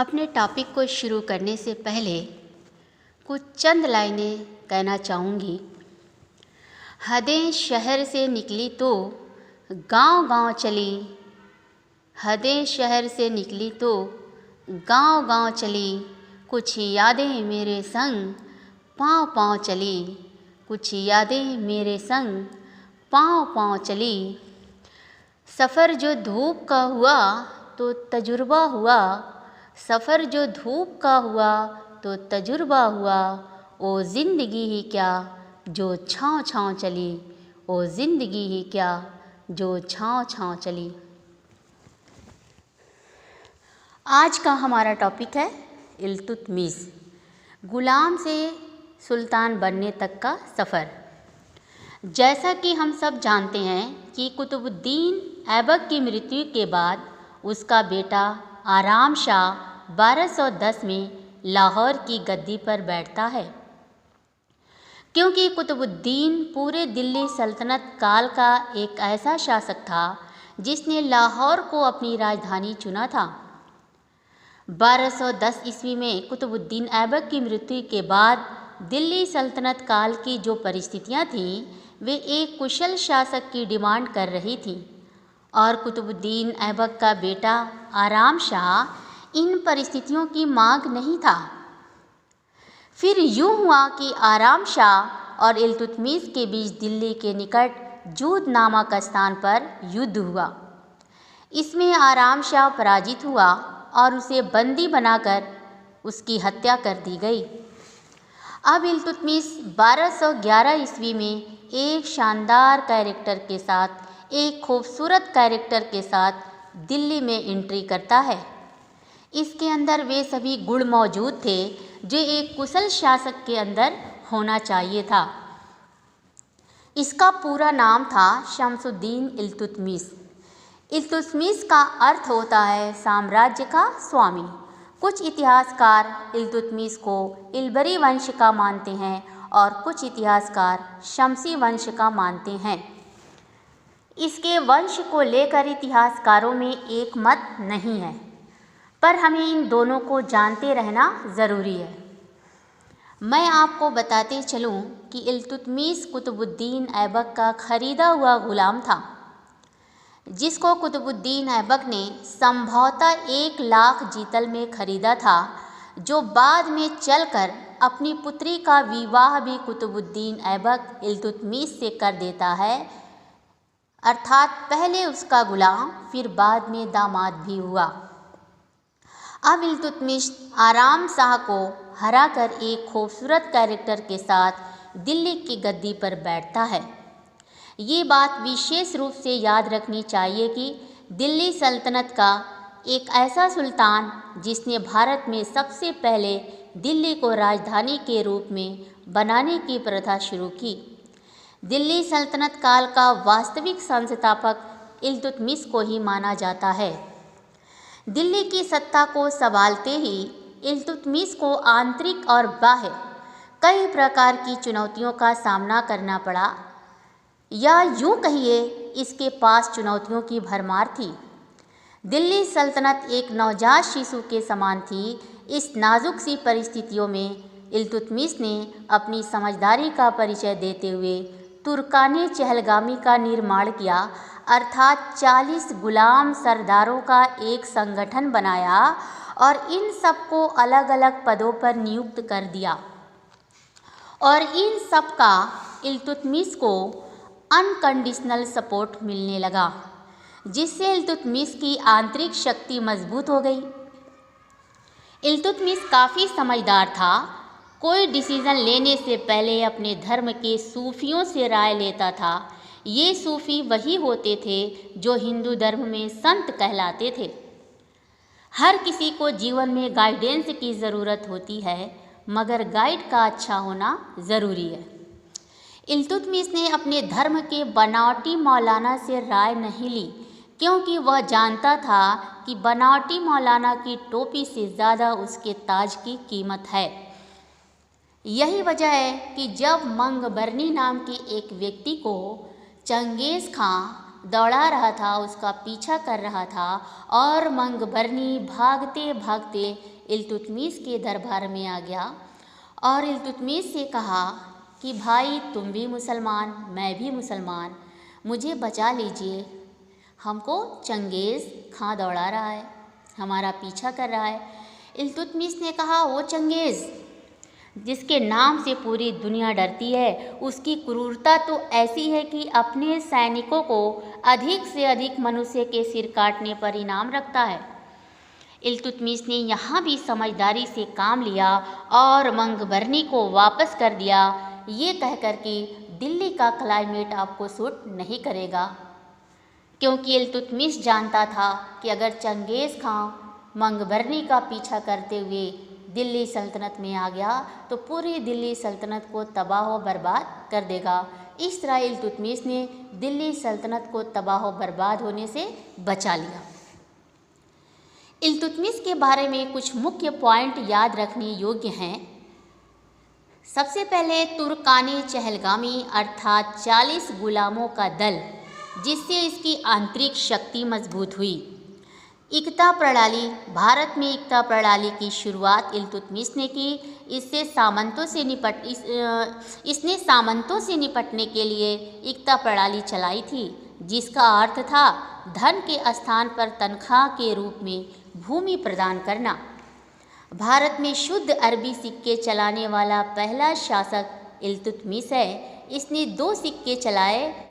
अपने टॉपिक को शुरू करने से पहले कुछ चंद लाइनें कहना चाहूँगी। हदें शहर से निकली तो गांव-गांव चली, हदें शहर से निकली तो गांव-गांव चली, कुछ यादें मेरे संग पाँव-पाँव चली, कुछ यादें मेरे संग पाँव-पाँव चली। सफ़र जो धूप का हुआ तो तजुर्बा हुआ, सफ़र जो धूप का हुआ तो तजुर्बा हुआ। ओ ज़िंदगी ही क्या जो छाँव-छाँव चली, ओ ज़िंदगी ही क्या जो छाँव-छाँव चली। आज का हमारा टॉपिक है इल्तुतमिश, गुलाम से सुल्तान बनने तक का सफ़र। जैसा कि हम सब जानते हैं कि कुतुबुद्दीन ऐबक की मृत्यु के बाद उसका बेटा आराम शाह 1210 में लाहौर की गद्दी पर बैठता है। क्योंकि कुतुबुद्दीन पूरे दिल्ली सल्तनत काल का एक ऐसा शासक था जिसने लाहौर को अपनी राजधानी चुना था। 1210 ईस्वी में कुतुबुद्दीन ऐबक की मृत्यु के बाद दिल्ली सल्तनत काल की जो परिस्थितियां थीं वे एक कुशल शासक की डिमांड कर रही थीं और कुतुबुद्दीन ऐबक का बेटा आराम शाह इन परिस्थितियों की मांग नहीं था। फिर यूं हुआ कि आराम शाह और इल्तुतमिश के बीच दिल्ली के निकट जूद नामक स्थान पर युद्ध हुआ। इसमें आराम शाह पराजित हुआ और उसे बंदी बनाकर उसकी हत्या कर दी गई। अब इल्तुतमिश 1211 ईस्वी में एक शानदार कैरेक्टर के साथ, एक खूबसूरत कैरेक्टर के साथ दिल्ली में एंट्री करता है। इसके अंदर वे सभी गुण मौजूद थे जो एक कुशल शासक के अंदर होना चाहिए था। इसका पूरा नाम था शमसुद्दीन इल्तुतमिश। इल्तुतमिश का अर्थ होता है साम्राज्य का स्वामी। कुछ इतिहासकार इल्तुतमिश को इल्बरी वंश का मानते हैं और कुछ इतिहासकार शमसी वंश का मानते हैं। इसके वंश को लेकर इतिहासकारों में एक मत नहीं है, पर हमें इन दोनों को जानते रहना ज़रूरी है। मैं आपको बताते चलूँ कि इल्तुतमिश कुतुबुद्दीन ऐबक का खरीदा हुआ गुलाम था, जिसको कुतुबुद्दीन ऐबक ने संभवतः 1 लाख जीतल में खरीदा था, जो बाद में चलकर अपनी पुत्री का विवाह भी कुतुबुद्दीन ऐबक इल्तुतमिश से कर देता है। अर्थात पहले उसका गुलाम फिर बाद में दामाद भी हुआ। अब इल्तुतमिश आराम शाह को हराकर एक खूबसूरत कैरेक्टर के साथ दिल्ली की गद्दी पर बैठता है। ये बात विशेष रूप से याद रखनी चाहिए कि दिल्ली सल्तनत का एक ऐसा सुल्तान जिसने भारत में सबसे पहले दिल्ली को राजधानी के रूप में बनाने की प्रथा शुरू की। दिल्ली सल्तनत काल का वास्तविक संस्थापक इल्तुतमिश को ही माना जाता है। दिल्ली की सत्ता को संभालते ही इल्तुतमिश को आंतरिक और बाह्य कई प्रकार की चुनौतियों का सामना करना पड़ा, या यूं कहिए इसके पास चुनौतियों की भरमार थी। दिल्ली सल्तनत एक नवजात शिशु के समान थी। इस नाजुक सी परिस्थितियों में इल्तुतमिश ने अपनी समझदारी का परिचय देते हुए तुर्काने चहलगामी का निर्माण किया, अर्थात 40 गुलाम सरदारों का एक संगठन बनाया और इन सबको अलग अलग पदों पर नियुक्त कर दिया और इन सब का इल्तुतमिश को अनकंडीशनल सपोर्ट मिलने लगा, जिससे इल्तुतमिश की आंतरिक शक्ति मजबूत हो गई। इल्तुतमिश काफ़ी समझदार था। कोई डिसीज़न लेने से पहले अपने धर्म के सूफियों से राय लेता था। ये सूफी वही होते थे जो हिंदू धर्म में संत कहलाते थे। हर किसी को जीवन में गाइडेंस की ज़रूरत होती है, मगर गाइड का अच्छा होना ज़रूरी है। इल्तुतमिश ने अपने धर्म के बनावटी मौलाना से राय नहीं ली, क्योंकि वह जानता था कि बनावटी मौलाना की टोपी से ज़्यादा उसके ताज की कीमत है। यही वजह है कि जब मंगबरनी नाम के एक व्यक्ति को चंगेज़ खां दौड़ा रहा था, उसका पीछा कर रहा था और मंगबरनी भागते भागते इल्तुतमिश के दरबार में आ गया और इल्तुतमिश से कहा कि भाई तुम भी मुसलमान, मैं भी मुसलमान, मुझे बचा लीजिए, हमको चंगेज़ खां दौड़ा रहा है, हमारा पीछा कर रहा है। इल्तुतमिश ने कहा, वो चंगेज़ जिसके नाम से पूरी दुनिया डरती है, उसकी क्रूरता तो ऐसी है कि अपने सैनिकों को अधिक से अधिक मनुष्य के सिर काटने पर इनाम रखता है। इल्तुतमिश ने यहाँ भी समझदारी से काम लिया और मंगबरनी को वापस कर दिया, ये कहकर कि दिल्ली का क्लाइमेट आपको सूट नहीं करेगा, क्योंकि इल्तुतमिश जानता था कि अगर चंगेज़ खां मंगबरनी का पीछा करते हुए दिल्ली सल्तनत में आ गया तो पूरी दिल्ली सल्तनत को तबाह व बर्बाद कर देगा। इस तरह इल्तुतमिश ने दिल्ली सल्तनत को तबाह व बर्बाद होने से बचा लिया। इल्तुतमिश के बारे में कुछ मुख्य पॉइंट याद रखने योग्य हैं। सबसे पहले तुर्कानी चहलगामी अर्थात 40 गुलामों का दल, जिससे इसकी आंतरिक शक्ति मजबूत हुई। एकता प्रणाली, भारत में एकता प्रणाली की शुरुआत इल्तुतमिश ने की। इसने सामंतों से निपटने के लिए एकता प्रणाली चलाई थी, जिसका अर्थ था धन के स्थान पर तनख्वाह के रूप में भूमि प्रदान करना। भारत में शुद्ध अरबी सिक्के चलाने वाला पहला शासक इल्तुतमिश है। इसने 2 सिक्के चलाए